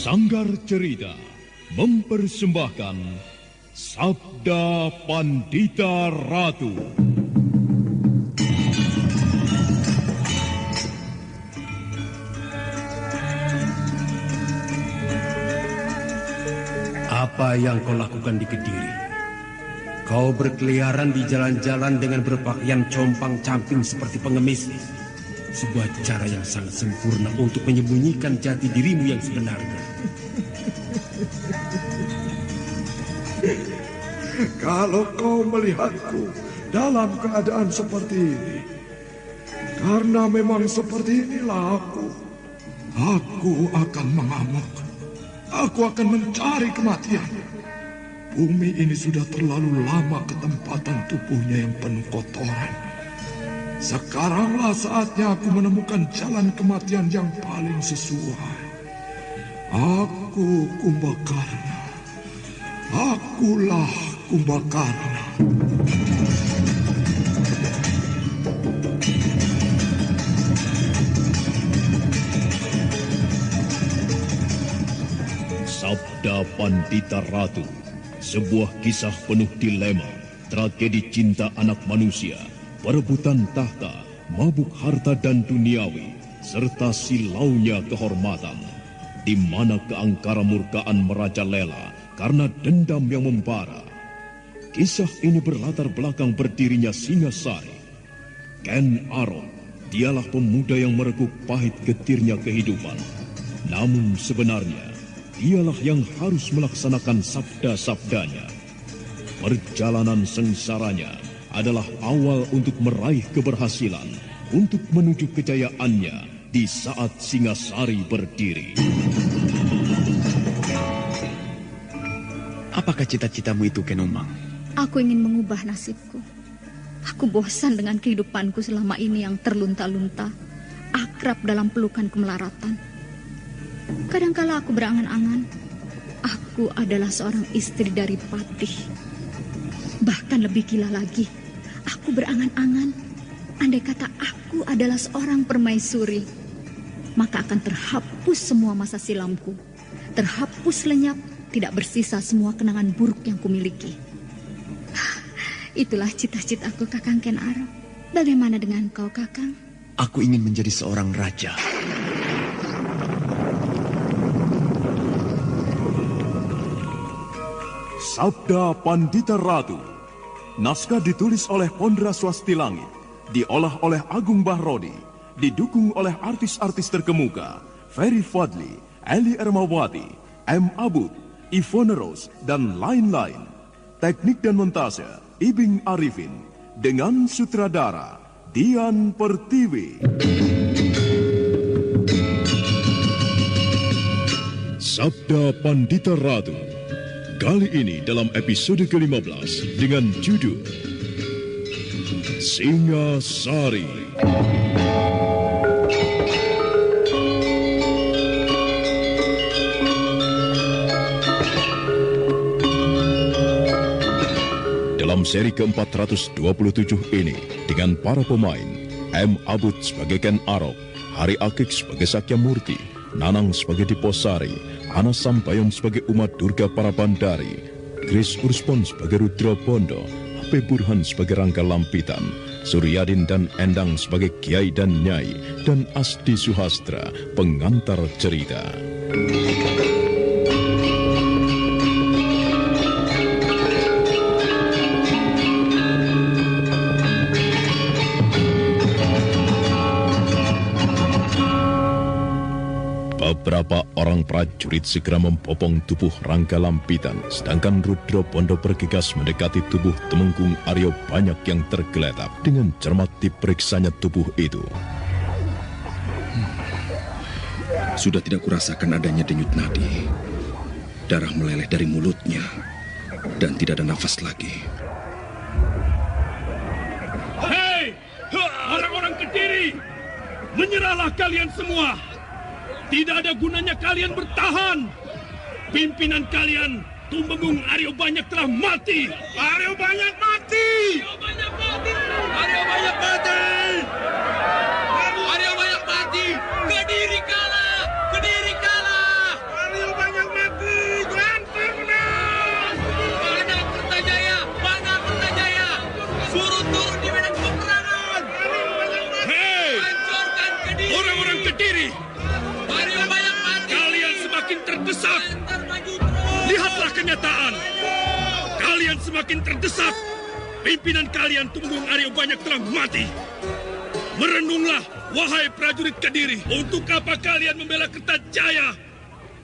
Sanggar Cerita mempersembahkan Sabda Pandita Ratu. Apa yang kau lakukan di Kediri? Kau berkeliaran di jalan-jalan dengan berpakaian compang-camping seperti pengemis. Sebuah cara yang sangat sempurna untuk menyembunyikan jati dirimu yang sebenarnya. Kalau kau melihatku dalam keadaan seperti ini, karena memang seperti inilah aku akan mengamuk. Aku akan mencari kematian. Bumi ini sudah terlalu lama ketempatan tubuhnya yang penuh kotoran. Sekaranglah saatnya aku menemukan jalan kematian yang paling sesuai. Aku Kumbakarna. Akulah Kumbakarna. Sabda Pandita Ratu, sebuah kisah penuh dilema, tragedi cinta anak manusia, perebutan tahta, mabuk harta dan duniawi, serta silaunya kehormatan, di mana keangkara murkaan merajalela karena dendam yang membara. Kisah ini berlatar belakang berdirinya Singasari. Ken Arok, dialah pemuda yang merekuk pahit getirnya kehidupan. Namun sebenarnya, dialah yang harus melaksanakan sabda-sabdanya. Perjalanan sengsaranya adalah awal untuk meraih keberhasilan, untuk menuju kejayaannya di saat Singasari berdiri. Apakah cita-citamu itu, Kenomang? Aku ingin mengubah nasibku. Aku bosan dengan kehidupanku selama ini yang terlunta-lunta, akrab dalam pelukan kemelaratan. Kadangkala aku berangan-angan, aku adalah seorang istri dari Patih. Bahkan lebih gila lagi, aku berangan-angan, andai kata aku adalah seorang permaisuri, maka akan terhapus semua masa silamku. Terhapus lenyap, tidak bersisa semua kenangan buruk yang kumiliki. Itulah cita-citaku, Kakang Ken Arok. Bagaimana dengan kau, Kakang? Aku ingin menjadi seorang raja. Sabda Pandita Ratu. Naskah ditulis oleh Pondra Swasti Langit, diolah oleh Agung Bahrodi, didukung oleh artis-artis terkemuka Ferry Fadli, Eli Ermawati, M. Abud, Ivone Rose, dan lain-lain. Teknik dan montase Ibing Arifin, dengan sutradara Dian Pertiwi. Sabda Pandita Ratu. Kali ini dalam episode ke-15 dengan judul Singasari. Dalam seri ke-427 ini dengan para pemain M. Abud sebagai Ken Arok, Hari Akik sebagai Sakyamurti, Nanang sebagai Diposari, Ana Sampayon sebagai Umat Durga Parabandari, Chris Urspon sebagai Rudra Bondo, HP Burhan sebagai Rangga Lampitan, Suryadin dan Endang sebagai Kiai dan Nyai, dan Asdi Suhastra, pengantar cerita. Beberapa orang prajurit segera membopong tubuh Rangga Lampitan, sedangkan Rudra Bondo bergegas mendekati tubuh Temenggung Aryo Banyak yang tergeletak. Dengan cermat diperiksanya tubuh itu. Sudah tidak kurasakan adanya denyut nadi. Darah meleleh dari mulutnya, dan tidak ada nafas lagi. Hei, orang-orang Kediri, menyerahlah kalian semua. Tidak ada gunanya kalian bertahan. Pimpinan kalian, Tumenggung Aryo Banyak telah mati. Aryo Banyak mati! Aryo Banyak mati! Aryo Banyak mati! Aryo Banyak mati! Kediri kalah! Kediri kalah! Aryo Banyak mendesak. Lihatlah kenyataan. Kalian semakin terdesak. Pimpinan kalian Tumenggung Aryo Banyak telah mati. Merenunglah, wahai prajurit Kediri. Untuk apa kalian membela Kertajaya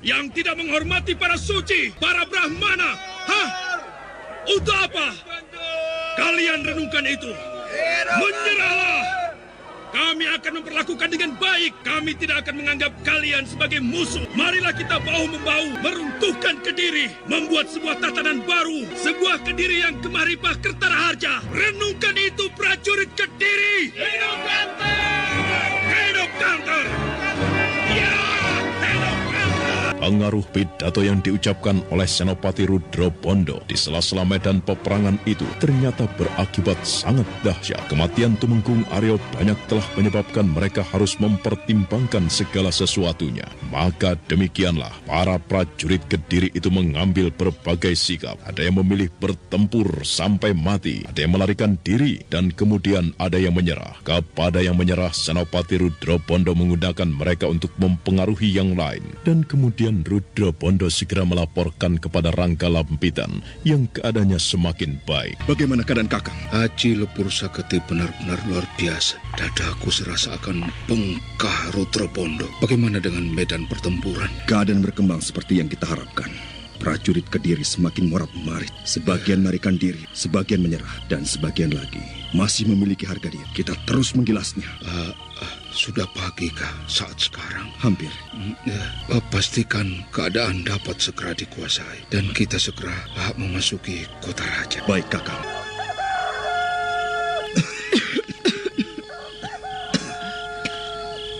yang tidak menghormati para suci, para Brahmana? Hah? Untuk apa? Kalian renungkan itu. Menyerahlah. Kami akan memperlakukan dengan baik. Kami tidak akan menganggap kalian sebagai musuh. Marilah kita bahu-membahu meruntuhkan Kediri, membuat sebuah tatanan baru, sebuah Kediri yang Kemaripah Kertaraharja. Renungkan itu, prajurit Kediri. Hidup Kanter! Hidup Kanter! Ya, hidup Kanter! Pengaruh pidato yang diucapkan oleh Senopati Rudro Bondo di sela-sela medan peperangan itu ternyata berakibat sangat dahsyat. Kematian Tumenggung Aryo Banyak telah menyebabkan mereka harus mempertimbangkan segala sesuatunya. Maka demikianlah para prajurit Kediri itu mengambil berbagai sikap. Ada yang memilih bertempur sampai mati, ada yang melarikan diri, dan kemudian ada yang menyerah. Kepada yang menyerah, Senopati Rudro Bondo menggunakan mereka untuk mempengaruhi yang lain, dan kemudian Rudro Bondo segera melaporkan kepada Rangga Lampitan yang keadaannya semakin baik. Bagaimana keadaan Kakang? Aji Lepur Saketi benar-benar luar biasa. Dadaku serasa akan bengkak, Rudro Bondo. Bagaimana dengan medan pertempuran? Keadaan berkembang seperti yang kita harapkan. Prajurit Kediri semakin morat-marit. Sebagian melarikan diri, sebagian menyerah, dan sebagian lagi masih memiliki harga diri. Kita terus menggilasnya. Sudah pagi kah saat sekarang? Hampir. Pastikan keadaan dapat segera dikuasai dan kita segera memasuki kota raja. Baik, Kakang.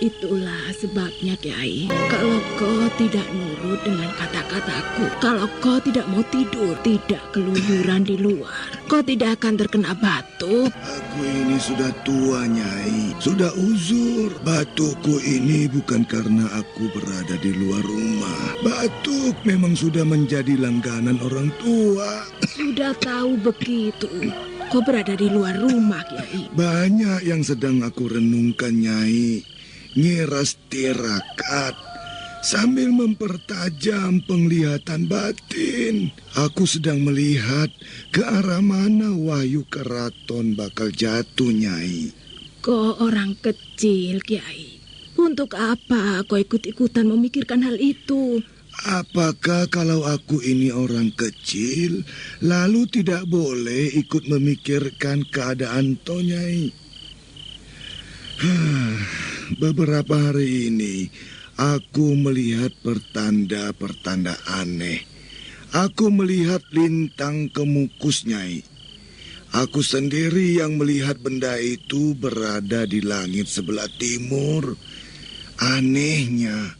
Itulah sebabnya, Kiai. Kalau kau tidak nurut dengan kata-kataku, kalau kau tidak mau tidur, tidak keluyuran di luar, kau tidak akan terkena batuk. Aku ini sudah tua, Nyai. Sudah uzur. Batukku ini bukan karena aku berada di luar rumah. Batuk memang sudah menjadi langganan orang tua. Sudah tahu begitu, kau berada di luar rumah, Kiai. Banyak yang sedang aku renungkan, Nyai. Nyiras tirakat sambil mempertajam penglihatan batin. Aku sedang melihat ke arah mana wahyu keraton bakal jatuh, Nyai. Kau orang kecil, Kiai. Untuk apa kau ikut-ikutan memikirkan hal itu? Apakah kalau aku ini orang kecil, lalu tidak boleh ikut memikirkan keadaan toh, Nyai? Beberapa hari ini aku melihat pertanda-pertanda aneh. Aku melihat lintang kemukus, Nyai. Aku sendiri yang melihat benda itu berada di langit sebelah timur. Anehnya,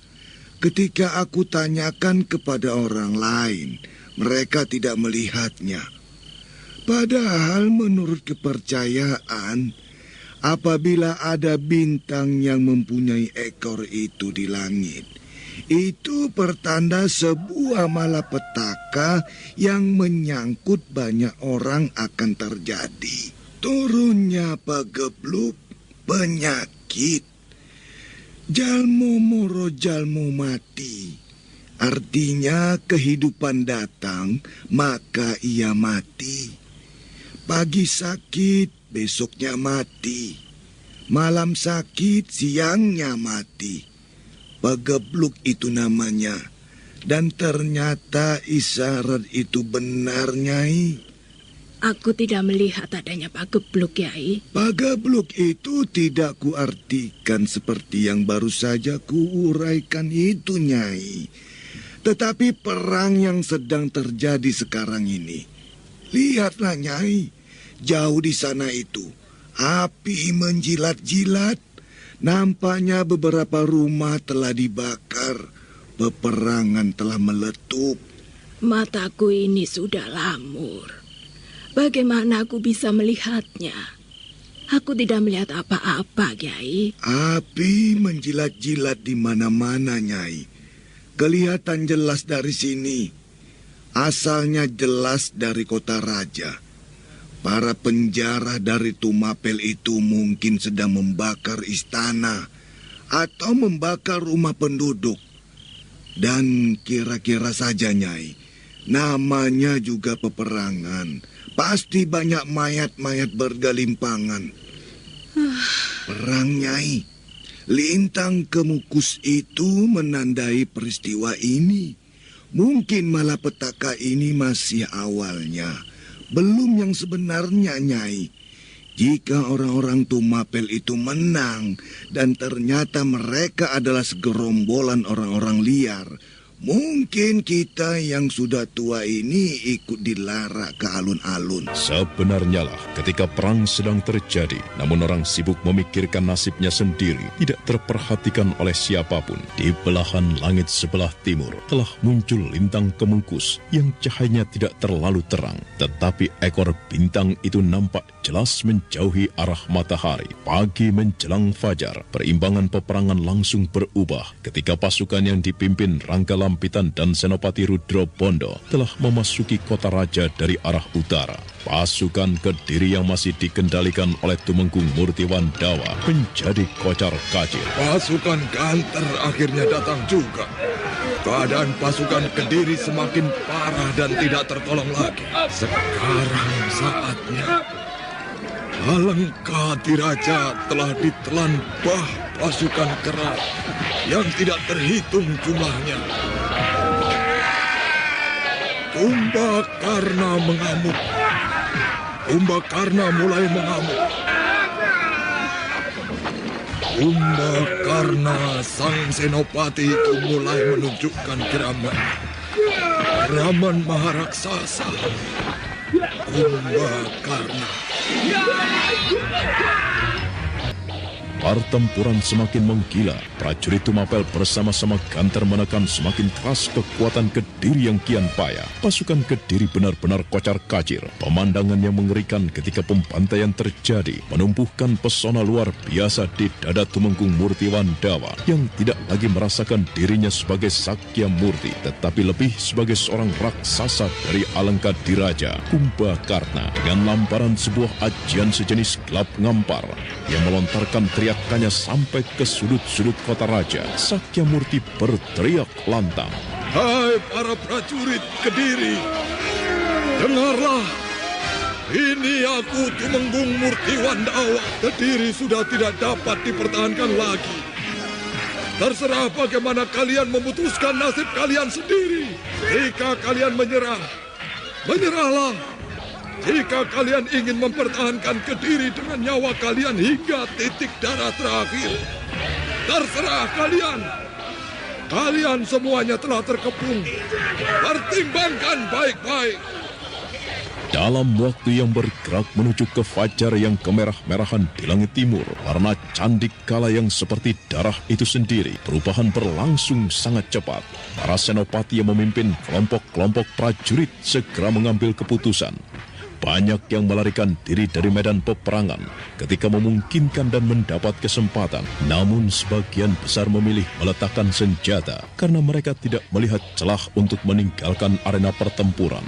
ketika aku tanyakan kepada orang lain, mereka tidak melihatnya. Padahal menurut kepercayaan, apabila ada bintang yang mempunyai ekor itu di langit, itu pertanda sebuah malapetaka yang menyangkut banyak orang akan terjadi. Turunnya pagebluk, penyakit, jalmo moro jalmo mati. Artinya kehidupan datang, maka ia mati. Pagi sakit, besoknya mati. Malam sakit, siangnya mati. Pagebluk itu namanya. Dan ternyata isyarat itu benar, Nyai. Aku tidak melihat adanya pagebluk, Kiai. Pagebluk itu tidak kuartikan seperti yang baru saja kuuraikan itu, Nyai. Tetapi perang yang sedang terjadi sekarang ini. Lihatlah, Nyai. Jauh di sana itu, api menjilat-jilat. Nampaknya beberapa rumah telah dibakar. Peperangan telah meletup. Mataku ini sudah lamur. Bagaimana aku bisa melihatnya? Aku tidak melihat apa-apa, Kiai. Api menjilat-jilat di mana-mana, Nyai. Kelihatan jelas dari sini. Asalnya jelas dari kota raja. Para penjara dari Tumapel itu mungkin sedang membakar istana atau membakar rumah penduduk. Dan kira-kira saja, Nyai, namanya juga peperangan. Pasti banyak mayat-mayat bergelimpangan. Perang, Nyai. Lintang Kemukus itu menandai peristiwa ini. Mungkin malapetaka ini masih awalnya, belum yang sebenarnya, Nyai. Jika orang-orang Tumapel itu menang dan ternyata mereka adalah segerombolan orang-orang liar, mungkin kita yang sudah tua ini ikut dilarak ke alun-alun. Sebenarnya lah, ketika perang sedang terjadi, namun orang sibuk memikirkan nasibnya sendiri, tidak terperhatikan oleh siapapun. Di belahan langit sebelah timur telah muncul lintang Kemukus yang cahayanya tidak terlalu terang, tetapi ekor bintang itu nampak jelas menjauhi arah matahari. Pagi menjelang fajar, perimbangan peperangan langsung berubah ketika pasukan yang dipimpin Rangga Lampitan dan Senopati Rudro Bondo telah memasuki kota raja dari arah utara. Pasukan Kediri yang masih dikendalikan oleh Tumenggung Murtiwandawa menjadi kocar-kacir. Pasukan Ganter akhirnya datang juga. Keadaan pasukan Kediri semakin parah dan tidak tertolong lagi. Sekarang saatnya Alengka Diraja telah ditelan bah pasukan keras yang tidak terhitung jumlahnya. Kumbakarna mengamuk. Kumbakarna mulai mengamuk. Kumbakarna sang senopati itu mulai menunjukkan geraman. Geraman maharaksasa. Kumbakarna. Pertempuran semakin menggila. Prajurit Tumapel bersama-sama Ganter menekan semakin keras kekuatan Kediri yang kian payah. Pasukan Kediri benar-benar kocar-kacir. Pemandangan yang mengerikan ketika pembantaian terjadi menumbuhkan pesona luar biasa di dada Tumenggung Murtiwandawa yang tidak lagi merasakan dirinya sebagai Sakya Murti, tetapi lebih sebagai seorang raksasa dari Alengka Diraja, Kumbakarna. Dengan lamparan sebuah ajian sejenis gelap ngampar yang melontarkan teriakannya sampai ke sudut-sudut kota raja, Sakya Murti berteriak lantang. Hai para prajurit Kediri, dengarlah. Ini aku Tumenggung Murtiwandawa. Kediri sudah tidak dapat dipertahankan lagi. Terserah bagaimana kalian memutuskan nasib kalian sendiri. Jika kalian menyerah, menyerahlah. Jika kalian ingin mempertahankan Kediri dengan nyawa kalian hingga titik darah terakhir, terserah kalian. Kalian semuanya telah terkepung. Pertimbangkan baik-baik. Dalam waktu yang bergerak menuju ke fajar yang kemerah-merahan di langit timur, warna candik kala yang seperti darah itu sendiri, perubahan berlangsung sangat cepat. Para senopati yang memimpin kelompok-kelompok prajurit segera mengambil keputusan. Banyak yang melarikan diri dari medan peperangan ketika memungkinkan dan mendapat kesempatan. Namun sebagian besar memilih meletakkan senjata karena mereka tidak melihat celah untuk meninggalkan arena pertempuran.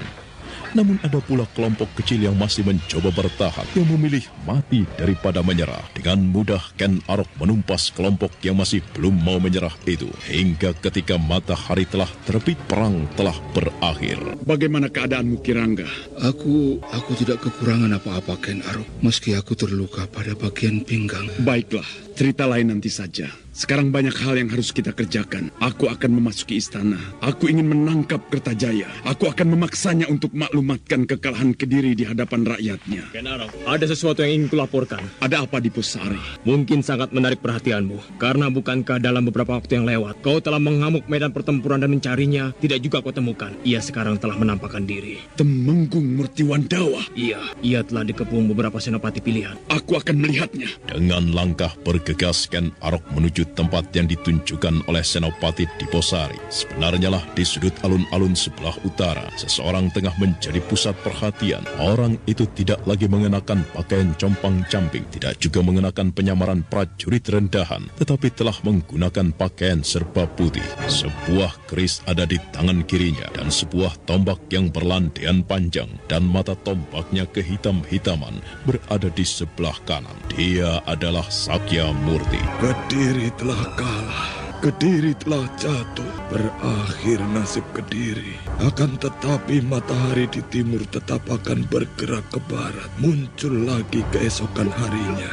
Namun ada pula kelompok kecil yang masih mencoba bertahan, yang memilih mati daripada menyerah. Dengan mudah Ken Arok menumpas kelompok yang masih belum mau menyerah itu. Hingga ketika matahari telah terbit, perang telah berakhir. Bagaimana keadaanmu, Kirangga? Aku tidak kekurangan apa-apa, Ken Arok. Meski aku terluka pada bagian pinggang. Baiklah, cerita lain nanti saja. Sekarang banyak hal yang harus kita kerjakan. Aku akan memasuki istana. Aku ingin menangkap Kertajaya. Aku akan memaksanya untuk maklumatkan kekalahan Kediri di hadapan rakyatnya. Ken Arok, ada sesuatu yang ingin kulaporkan. Ada apa di Posari? Mungkin sangat menarik perhatianmu. Karena bukankah dalam beberapa waktu yang lewat, kau telah mengamuk medan pertempuran dan mencarinya, tidak juga kau temukan. Ia sekarang telah menampakkan diri. Tumenggung Murtiwandawa? Iya, ia telah dikepung beberapa senopati pilihan. Aku akan melihatnya. Dengan langkah bergegas, Ken Arok menuju tempat yang ditunjukkan oleh Senopati Diposari. Sebenarnya lah di sudut alun-alun sebelah utara, seseorang tengah menjadi pusat perhatian. Orang itu tidak lagi mengenakan pakaian compang-camping, tidak juga mengenakan penyamaran prajurit rendahan, tetapi telah menggunakan pakaian serba putih. Sebuah keris ada di tangan kirinya, dan sebuah tombak yang berlandaian panjang, dan mata tombaknya kehitam-hitaman berada di sebelah kanan. Dia adalah Sakya Murti. Kediri telah kalah. Kediri telah jatuh, berakhir nasib Kediri. Akan tetapi matahari di timur tetap akan bergerak ke barat, muncul lagi keesokan harinya.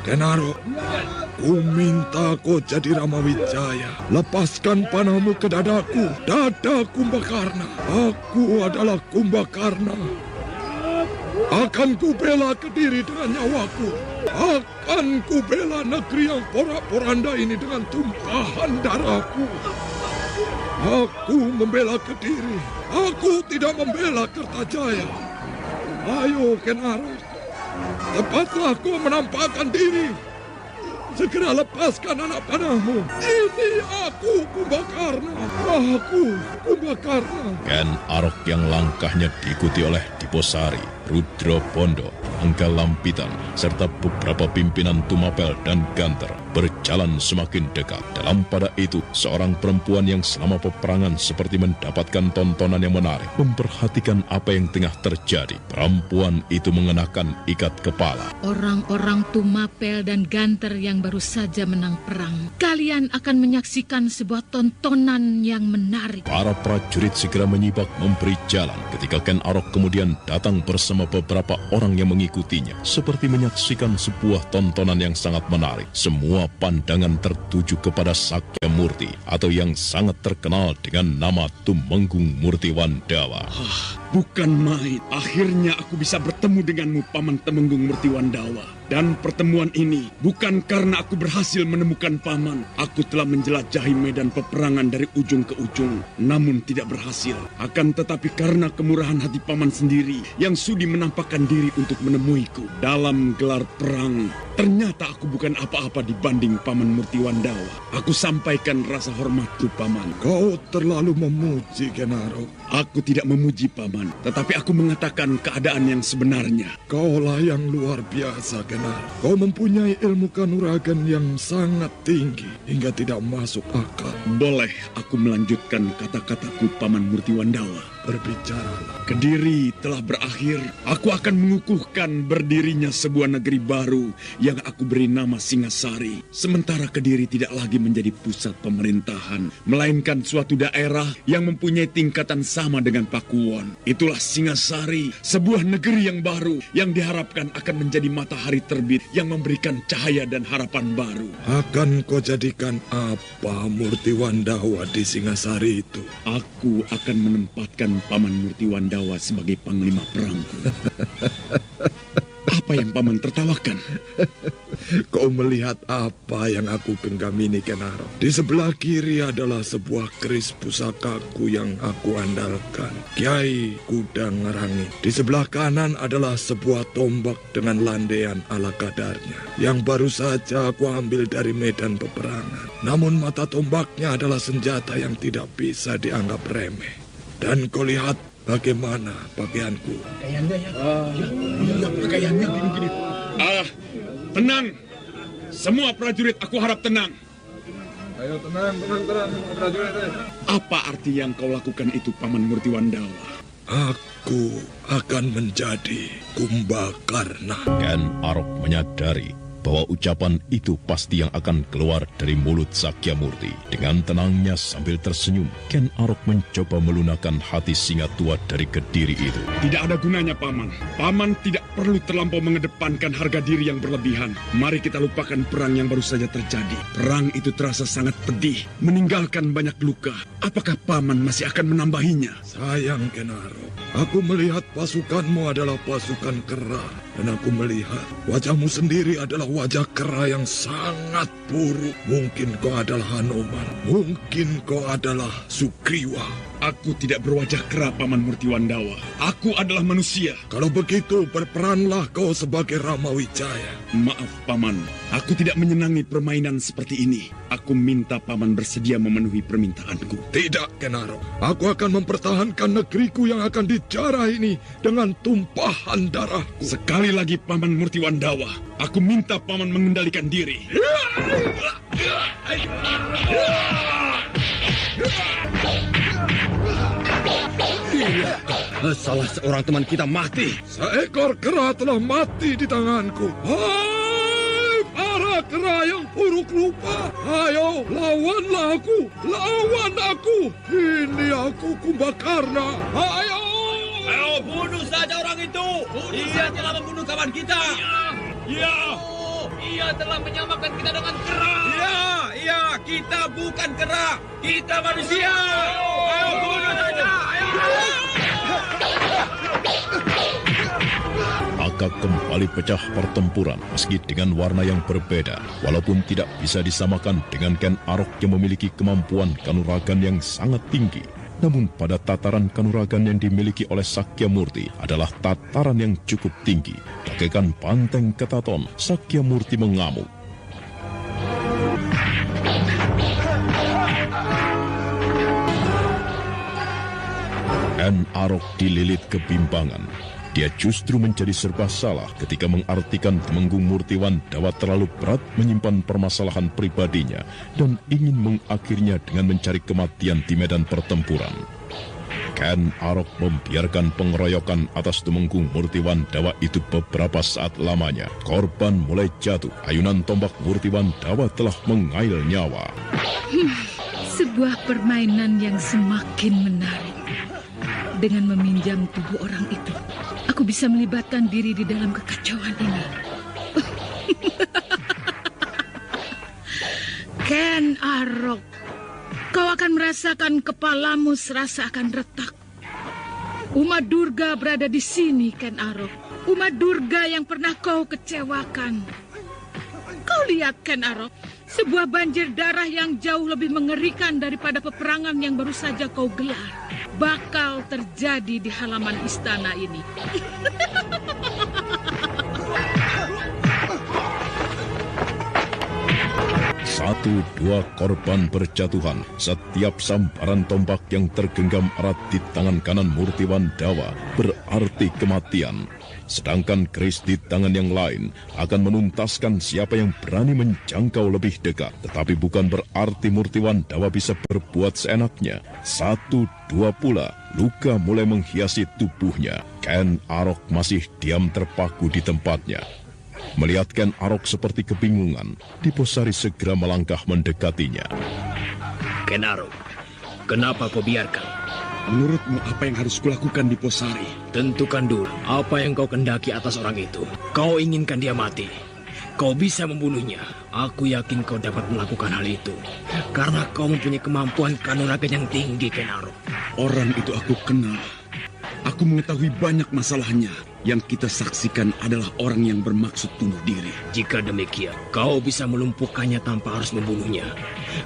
Kenaro, ku minta kau jadi Ramawijaya. Lepaskan panahmu ke dadaku, dada Kumbakarna. Aku adalah Kumbakarna. Akan ku bela Kediri dengan nyawaku. Akan ku bela negeri yang porak-poranda ini dengan tumpahan darahku. Aku membela Kediri. Aku tidak membela Kertajaya. Ayo Kenaro, cepatlah kau menampakkan diri. Segera lepaskan anak panahmu. Ini aku, Kumbakarna. Aku, Kumbakarna. Ken Arok yang langkahnya diikuti oleh Diposari, Rudra Bondo, Angga Lampitan, serta beberapa pimpinan Tumapel dan Ganter berjalan semakin dekat. Dalam pada itu, seorang perempuan yang selama peperangan seperti mendapatkan tontonan yang menarik, memperhatikan apa yang tengah terjadi. Perempuan itu mengenakan ikat kepala. Orang-orang Tumapel dan Ganter yang baru saja menang perang, kalian akan menyaksikan sebuah tontonan yang menarik. Para prajurit segera menyibak memberi jalan ketika Ken Arok kemudian datang bersama beberapa orang yang mengikutinya. Seperti menyaksikan sebuah tontonan yang sangat menarik. Semua pandangan tertuju kepada Sakya Murti atau yang sangat terkenal dengan nama Tumenggung Murti Wandawa. Bukan main. Akhirnya aku bisa bertemu denganmu, Paman Tumenggung Murti Wandawa. Dan pertemuan ini bukan karena aku berhasil menemukan Paman. Aku telah menjelajahi medan peperangan dari ujung ke ujung, namun tidak berhasil. Akan tetapi karena kemurahan hati Paman sendiri yang sudi menampakkan diri untuk menemuiku. Dalam gelar perang, ternyata aku bukan apa-apa dibanding Paman Murti Wandawa. Aku sampaikan rasa hormatku, Paman. Kau terlalu memuji, Kenaro. Aku tidak memuji, Paman, tetapi aku mengatakan keadaan yang sebenarnya. Kaulah yang luar biasa, Kenaro. Kau mempunyai ilmu kanuragan yang sangat tinggi hingga tidak masuk akal. Boleh aku melanjutkan kata-kataku, Paman Murti Wandawa? Berbicaralah. Kediri telah berakhir. Aku akan mengukuhkan berdirinya sebuah negeri baru yang aku beri nama Singasari. Sementara Kediri tidak lagi menjadi pusat pemerintahan, melainkan suatu daerah yang mempunyai tingkatan sama dengan Pakuwon. Itulah Singasari, sebuah negeri yang baru yang diharapkan akan menjadi matahari terbit yang memberikan cahaya dan harapan baru. Akan kau jadikan apa Murti Wandawa di Singasari itu? Aku akan menempatkan Paman Murti Wandawa sebagai panglima perangku. Apa yang Paman tertawakan? Kau melihat apa yang aku genggam ini, Kenaro? Di sebelah kiri adalah sebuah keris pusakaku yang aku andalkan, Kiai Kuda Ngerangit. Di sebelah kanan adalah sebuah tombak dengan landaian ala kadarnya, yang baru saja aku ambil dari medan peperangan. Namun mata tombaknya adalah senjata yang tidak bisa dianggap remeh. Dan kau lihat bagaimana pakaianku. Pakaiannya gini-gini. Tenang. Semua prajurit aku harap tenang. Ayo tenang prajurit. Apa arti yang kau lakukan itu, Paman Murti Wandawa? Aku akan menjadi Kumbakarna. Ken Arok menyadari bahwa ucapan itu pasti yang akan keluar dari mulut Sakya Murti. Dengan tenangnya sambil tersenyum, Ken Arok mencoba melunakkan hati singa tua dari Kediri itu. Tidak ada gunanya, Paman. Paman tidak perlu terlampau mengedepankan harga diri yang berlebihan. Mari kita lupakan perang yang baru saja terjadi. Perang itu terasa sangat pedih, meninggalkan banyak luka. Apakah Paman masih akan menambahinya? Sayang, Ken Arok. Aku melihat pasukanmu adalah pasukan kera. Dan aku melihat wajahmu sendiri adalah wajah kera yang sangat buruk. Mungkin kau adalah Hanoman. Mungkin kau adalah Sugriwa. Aku tidak berwajah kera, Paman Murti Wandawa. Aku adalah manusia. Kalau begitu, berperanlah kau sebagai Ramawijaya. Maaf, Paman. Aku tidak menyenangi permainan seperti ini. Aku minta Paman bersedia memenuhi permintaanku. Tidak, Kenaro. Aku akan mempertahankan negeriku yang akan dijarah ini dengan tumpahan darahku. Sekali lagi, Paman Murti Wandawa. Aku minta Paman mengendalikan diri. Salah seorang teman kita mati. Seekor kera telah mati di tanganku. Hai! Kera yang buruk rupa. Ayo, lawanlah aku. Lawan aku. Ini aku Kumbakarna. Ayo. Ayo, bunuh saja orang itu. Dia telah membunuh kawan kita. Iya. Ia telah menyamakan kita dengan kera. Iya, kita bukan kera. Kita manusia. Ayo, bunuh saja. Maka kembali pecah pertempuran meski dengan warna yang berbeda. Walaupun tidak bisa disamakan dengan Ken Arok yang memiliki kemampuan kanuragan yang sangat tinggi. Namun pada tataran kanuragan yang dimiliki oleh Sakyamurti adalah tataran yang cukup tinggi. Bagaikan banteng ketaton, Sakyamurti mengamuk. Ken Arok dililit kebimbangan. Dia justru menjadi serba salah ketika mengartikan Temenggung Murtiwandawa terlalu berat menyimpan permasalahan pribadinya dan ingin mengakhirinya dengan mencari kematian di medan pertempuran. Ken Arok membiarkan pengeroyokan atas Temenggung Murtiwandawa itu beberapa saat lamanya. Korban mulai jatuh, ayunan tombak Murtiwandawa telah mengail nyawa. Sebuah permainan yang semakin menarik. Dengan meminjam tubuh orang itu, aku bisa melibatkan diri di dalam kekacauan ini. Ken Arok, kau akan merasakan kepalamu serasa akan retak. Umat Durga berada di sini, Ken Arok. Umat Durga yang pernah kau kecewakan. Kau lihat, Ken Arok, sebuah banjir darah yang jauh lebih mengerikan daripada peperangan yang baru saja kau gelar bakal terjadi di halaman istana ini. Satu dua korban berjatuhan. Setiap sambaran tombak yang tergenggam erat di tangan kanan Murtiwandawa berarti kematian. Sedangkan keris di tangan yang lain akan menuntaskan siapa yang berani menjangkau lebih dekat. Tetapi bukan berarti Murtiwandawa bisa berbuat seenaknya. Satu dua pula luka mulai menghiasi tubuhnya. Ken Arok masih diam terpaku di tempatnya. Melihat Ken Arok seperti kebingungan, Diposari segera melangkah mendekatinya. Ken Arok, kenapa kau biarkan? Menurutmu apa yang harus kulakukan, Diposari? Tentukan dulu apa yang kau kendaki atas orang itu. Kau inginkan dia mati. Kau bisa membunuhnya. Aku yakin kau dapat melakukan hal itu. Karena kau mempunyai kemampuan kanuragan yang tinggi, Ken Arok. Orang itu aku kenal. Aku mengetahui banyak masalahnya. Yang kita saksikan adalah orang yang bermaksud bunuh diri. Jika demikian, kau bisa melumpuhkannya tanpa harus membunuhnya.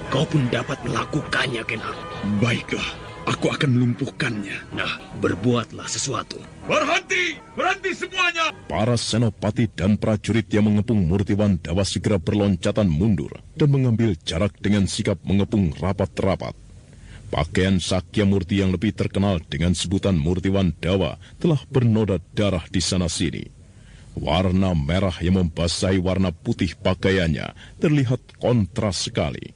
Kau pun dapat melakukannya, Ken Arok. Baiklah, aku akan melumpuhkannya. Nah, berbuatlah sesuatu. Berhenti! Berhenti semuanya! Para senopati dan prajurit yang mengepung Murtiwandawa segera berloncatan mundur dan mengambil jarak dengan sikap mengepung rapat-rapat. Pakaian Sakyamurti yang lebih terkenal dengan sebutan Murtiwandawa telah bernoda darah di sana-sini. Warna merah yang membasahi warna putih pakaiannya terlihat kontras sekali.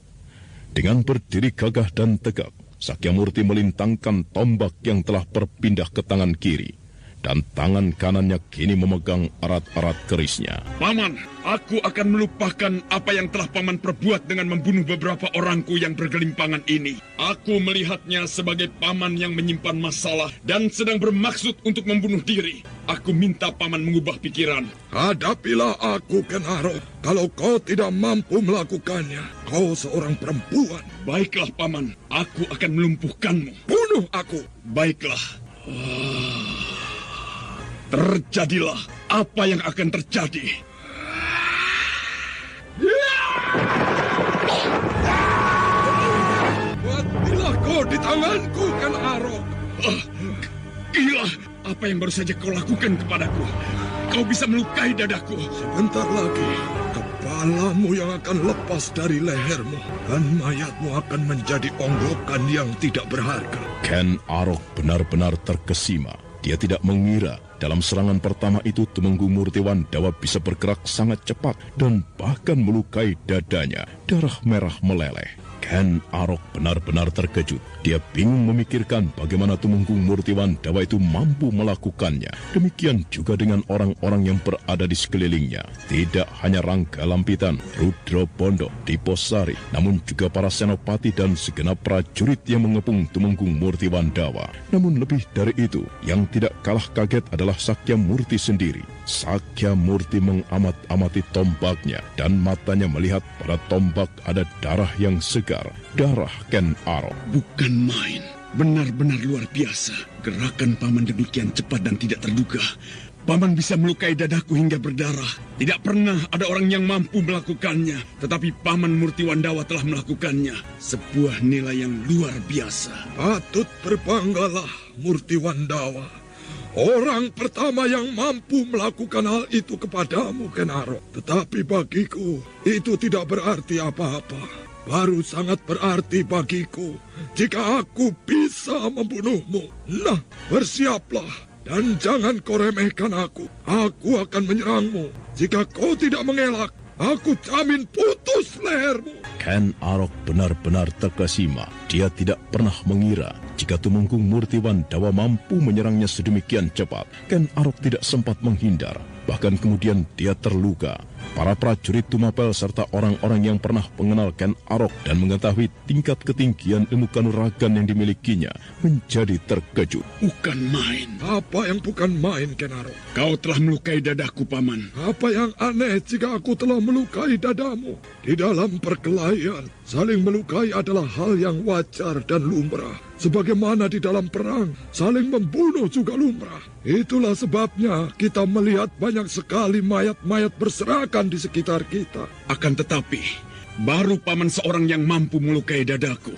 Dengan berdiri gagah dan tegak, Sakyamurti melintangkan tombak yang telah berpindah ke tangan kiri. Dan tangan kanannya kini memegang erat-erat kerisnya. Paman, aku akan melupakan apa yang telah Paman perbuat dengan membunuh beberapa orangku yang bergelimpangan ini. Aku melihatnya sebagai Paman yang menyimpan masalah dan sedang bermaksud untuk membunuh diri. Aku minta Paman mengubah pikiran. Hadapilah aku, Ken Arok. Kalau kau tidak mampu melakukannya, kau seorang perempuan. Baiklah, Paman. Aku akan melumpuhkanmu. Bunuh aku. Baiklah. Terjadilah apa yang akan terjadi. Matilah kau di tanganku, Ken Arok. Gila, apa yang baru saja kau lakukan kepadaku? Kau bisa melukai dadaku. Sebentar lagi, kepalamu yang akan lepas dari lehermu dan mayatmu akan menjadi onggokan yang tidak berharga. Ken Arok benar-benar terkesima. Dia tidak mengira dalam serangan pertama itu Temenggung Murtiwandawa bisa bergerak sangat cepat dan bahkan melukai dadanya. Darah merah meleleh. Ken Arok benar-benar terkejut. Dia bingung memikirkan bagaimana Tumenggung Murtiwandawa itu mampu melakukannya. Demikian juga dengan orang-orang yang berada di sekelilingnya. Tidak hanya Rangga Lampitan, Rudra Bondo, Diposari, namun juga para senopati dan segenap prajurit yang mengepung Tumenggung Murtiwandawa. Namun lebih dari itu, yang tidak kalah kaget adalah Sakya Murti sendiri. Sakya Murti mengamat-amati tombaknya dan matanya melihat pada tombak ada darah yang segar. Darah Ken Arok. Bukan main. Benar-benar luar biasa. Gerakan paman demikian cepat dan tidak terduga. Paman bisa melukai dadaku hingga berdarah. Tidak pernah ada orang yang mampu melakukannya. Tetapi Paman Murtiwandawa telah melakukannya. Sebuah nilai yang luar biasa. Patut berbanggalah Murtiwandawa. Orang pertama yang mampu melakukan hal itu kepadamu, Ken Arok. Tetapi bagiku, itu tidak berarti apa-apa. Baru sangat berarti bagiku jika aku bisa membunuhmu. Nah, bersiaplah dan jangan kau remehkan aku. Aku akan menyerangmu. Jika kau tidak mengelak, aku jamin putus lehermu. Ken Arok benar-benar terkesima. Dia tidak pernah mengira jika Tumenggung Murtiwandawa mampu menyerangnya sedemikian cepat. Ken Arok tidak sempat menghindar. Bahkan kemudian dia terluka. Para prajurit Tumapel serta orang-orang yang pernah mengenal Ken Arok dan mengetahui tingkat ketinggian ilmu kanuragan yang dimilikinya menjadi terkejut. Bukan main. Apa yang bukan main, Ken Arok? Kau telah melukai dadaku, Paman. Apa yang aneh jika aku telah melukai dadamu? Di dalam perkelahian, saling melukai adalah hal yang wajar dan lumrah. Sebagaimana di dalam perang, saling membunuh juga lumrah. Itulah sebabnya kita melihat banyak sekali mayat-mayat berserakan di sekitar kita. Akan tetapi, baru Paman seorang yang mampu melukai dadaku.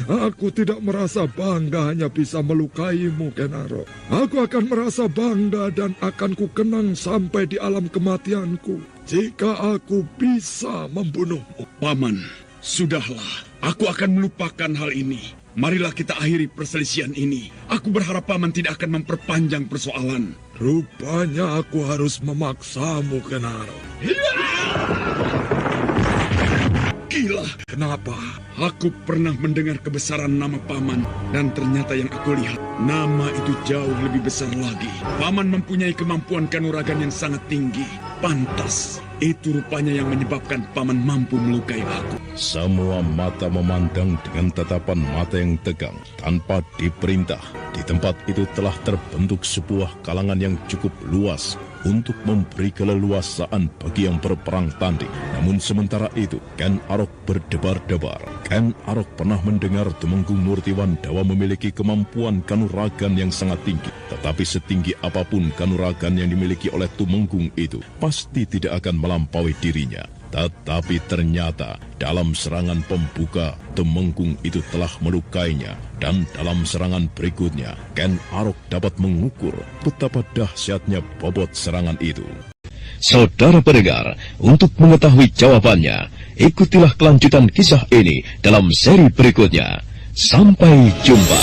Aku tidak merasa bangga hanya bisa melukaimu, Ken Arok. Aku akan merasa bangga dan akan kukenang sampai di alam kematianku jika aku bisa membunuhmu. Paman, sudahlah. Aku akan melupakan hal ini. Marilah kita akhiri perselisihan ini. Aku berharap Paman tidak akan memperpanjang persoalan. Rupanya aku harus memaksamu, Ken Arok. Gila. Kenapa? Aku pernah mendengar kebesaran nama Paman. Dan ternyata yang aku lihat, nama itu jauh lebih besar lagi. Paman mempunyai kemampuan kanuragan yang sangat tinggi. Pantas. Itu rupanya yang menyebabkan Paman mampu melukai aku. Semua mata memandang dengan tatapan mata yang tegang tanpa diperintah. Di tempat itu telah terbentuk sebuah kalangan yang cukup luas untuk memberi keleluasaan bagi yang berperang tanding. Namun sementara itu, Ken Arok berdebar-debar. Ken Arok pernah mendengar Tumenggung Murtiwandawa memiliki kemampuan kanuragan yang sangat tinggi. Tetapi setinggi apapun kanuragan yang dimiliki oleh Tumenggung itu, pasti tidak akan melampaui dirinya. Tetapi ternyata dalam serangan pembuka, Tumenggung itu telah melukainya. Dan dalam serangan berikutnya, Ken Arok dapat mengukur betapa dahsyatnya bobot serangan itu. Saudara pendengar, untuk mengetahui jawabannya, ikutilah kelanjutan kisah ini dalam seri berikutnya. Sampai jumpa.